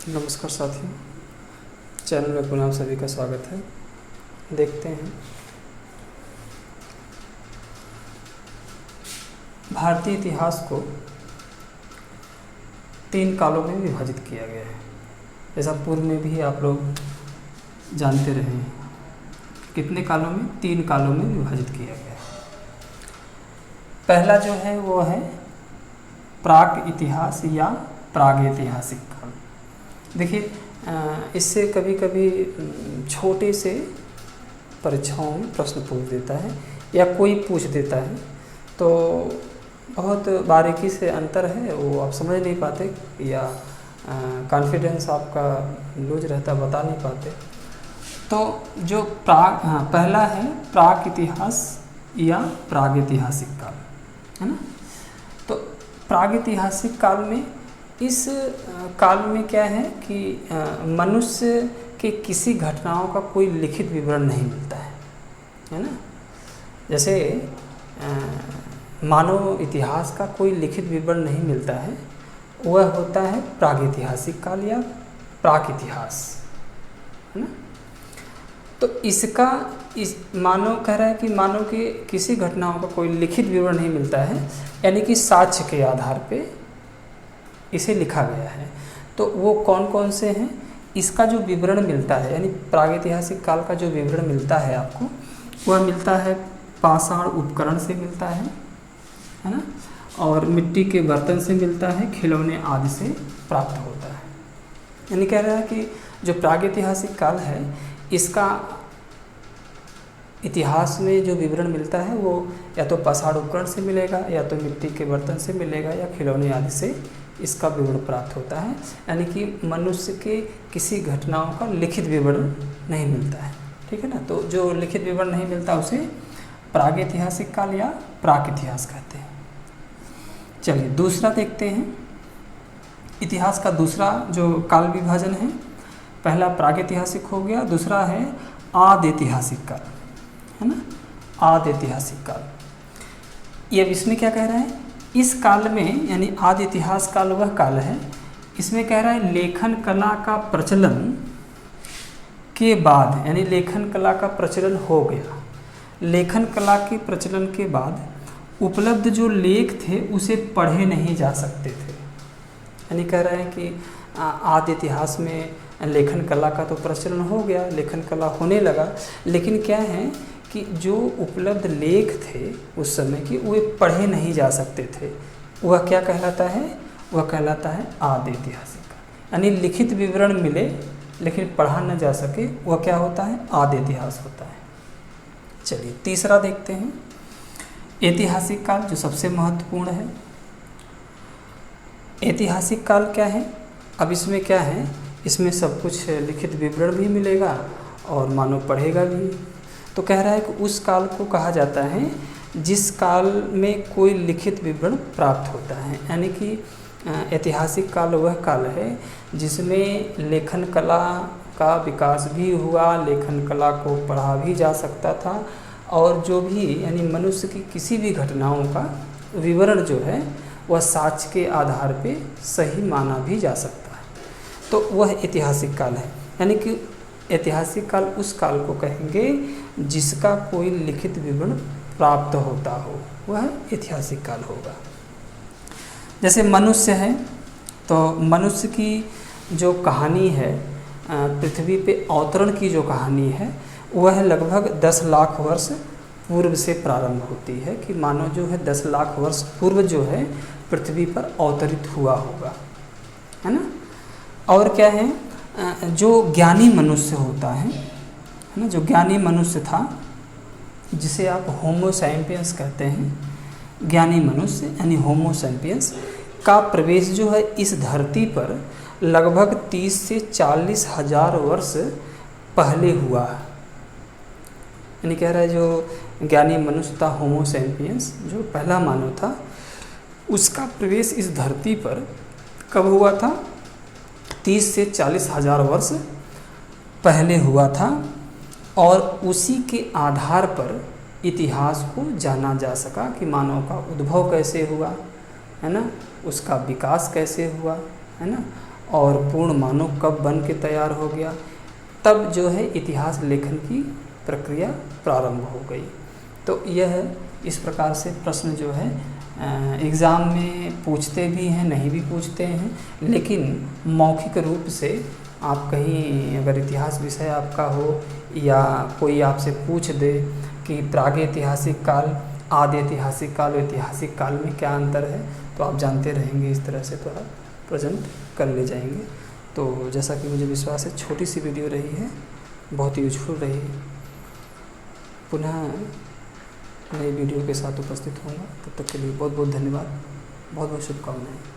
नमस्कार साथियों, चैनल में पुनः आप सभी का स्वागत है। देखते हैं भारतीय इतिहास को 3 कालों में विभाजित किया गया है। जैसा पूर्व में भी आप लोग जानते रहे हैं, कितने कालों में? 3 कालों में विभाजित किया गया है। पहला जो है वो है प्राक इतिहास या प्रागैतिहासिक काल। देखिए, इससे कभी कभी छोटे से परीक्षाओं में प्रश्न पूछ देता है या कोई पूछ देता है, तो बहुत बारीकी से अंतर है, वो आप समझ नहीं पाते या कॉन्फिडेंस आपका लूज रहता, बता नहीं पाते। तो जो पहला है प्राक इतिहास या प्रागैतिहासिक काल, है ना। तो प्रागैतिहासिक काल में, इस काल में क्या है कि मनुष्य के किसी घटनाओं का कोई लिखित विवरण नहीं मिलता है ना। जैसे मानव इतिहास का कोई लिखित विवरण नहीं मिलता है, वह होता है प्रागैतिहासिक काल या प्राक इतिहास, है ना। तो इसका मानव कह रहा है कि मानव के किसी घटनाओं का कोई लिखित विवरण नहीं मिलता है, यानी कि साक्ष्य के आधार पे इसे लिखा गया है। तो वो कौन कौन से हैं? इसका जो विवरण मिलता है, यानी प्रागैतिहासिक काल का जो विवरण मिलता है आपको, वह मिलता है पाषाण उपकरण से मिलता है ना, और मिट्टी के बर्तन से मिलता है, खिलौने आदि से प्राप्त होता है। यानी कह रहा है कि जो प्रागैतिहासिक काल है, इसका इतिहास में जो विवरण मिलता है वो या तो पाषाण उपकरण से मिलेगा, या तो मिट्टी के बर्तन से मिलेगा, या खिलौने आदि से इसका विवरण प्राप्त होता है। यानी कि मनुष्य के किसी घटनाओं का लिखित विवरण नहीं मिलता है, ठीक है ना। तो जो लिखित विवरण नहीं मिलता उसे प्रागैतिहासिक काल या प्राक इतिहास कहते हैं। चलिए दूसरा देखते हैं। इतिहास का दूसरा जो काल विभाजन है, पहला प्रागैतिहासिक हो गया, दूसरा है आदैतिहासिक काल, है ना। आदैतिहासिक काल, ये इसमें क्या कह रहा है? इस काल में, यानी आदि इतिहास काल वह काल है, इसमें कह रहा है लेखन कला का प्रचलन के बाद, यानी लेखन कला का प्रचलन हो गया, लेखन कला के प्रचलन के बाद उपलब्ध जो लेख थे उसे पढ़े नहीं जा सकते थे। यानी कह रहा है कि आदि इतिहास में लेखन कला का तो प्रचलन हो गया, लेखन कला होने लगा, लेकिन क्या है कि जो उपलब्ध लेख थे उस समय की, वे पढ़े नहीं जा सकते थे। वह क्या कहलाता है? वह कहलाता है आदैतिहासिक काल। यानी लिखित विवरण मिले लेकिन पढ़ा न जा सके, वह क्या होता है? आदैतिहास होता है। चलिए तीसरा देखते हैं, ऐतिहासिक काल, जो सबसे महत्वपूर्ण है। ऐतिहासिक काल क्या है? अब इसमें क्या है, इसमें सब कुछ लिखित विवरण भी मिलेगा और मानव पढ़ेगा भी। तो कह रहा है कि उस काल को कहा जाता है जिस काल में कोई लिखित विवरण प्राप्त होता है। यानी कि ऐतिहासिक काल वह काल है जिसमें लेखन कला का विकास भी हुआ, लेखन कला को पढ़ा भी जा सकता था, और जो भी, यानी मनुष्य की किसी भी घटनाओं का विवरण जो है वह साक्ष्य के आधार पे सही माना भी जा सकता है। तो वह ऐतिहासिक काल है। यानी कि ऐतिहासिक काल उस काल को कहेंगे जिसका कोई लिखित विवरण प्राप्त होता हो, वह ऐतिहासिक काल होगा। जैसे मनुष्य है, तो मनुष्य की जो कहानी है, पृथ्वी पे अवतरण की जो कहानी है, वह लगभग 10 लाख वर्ष पूर्व से प्रारंभ होती है कि मानव जो है 10 लाख वर्ष पूर्व जो है पृथ्वी पर अवतरित हुआ होगा, है ना। और क्या है, जो ज्ञानी मनुष्य होता है ना, जो ज्ञानी मनुष्य था, जिसे आप होमो सैपियंस कहते हैं, ज्ञानी मनुष्य यानी होमो सैपियंस का प्रवेश जो है इस धरती पर लगभग 30 से 40 हजार वर्ष पहले हुआ। यानी कह रहा है जो ज्ञानी मनुष्य था, होमो सैपियंस, जो पहला मानव था, उसका प्रवेश इस धरती पर कब हुआ था? 30 से 40 हजार वर्ष पहले हुआ था, और उसी के आधार पर इतिहास को जाना जा सका कि मानव का उद्भव कैसे हुआ, है ना, उसका विकास कैसे हुआ, है ना, और पूर्ण मानव कब बन के तैयार हो गया, तब जो है इतिहास लेखन की प्रक्रिया प्रारंभ हो गई। तो यह इस प्रकार से प्रश्न जो है एग्ज़ाम में पूछते भी हैं, नहीं भी पूछते हैं, लेकिन मौखिक रूप से आप कहीं अगर इतिहास विषय आपका हो या कोई आपसे पूछ दे कि प्रागैतिहासिक काल, आदि ऐतिहासिक काल और ऐतिहासिक काल में क्या अंतर है, तो आप जानते रहेंगे, इस तरह से तो आप प्रेजेंट कर ले जाएंगे। तो जैसा कि मुझे विश्वास है छोटी सी वीडियो रही है, बहुत यूजफुल रही है। पुनः नई वीडियो के साथ उपस्थित होऊंगा, तब तक के लिए बहुत बहुत धन्यवाद, बहुत बहुत शुभकामनाएं।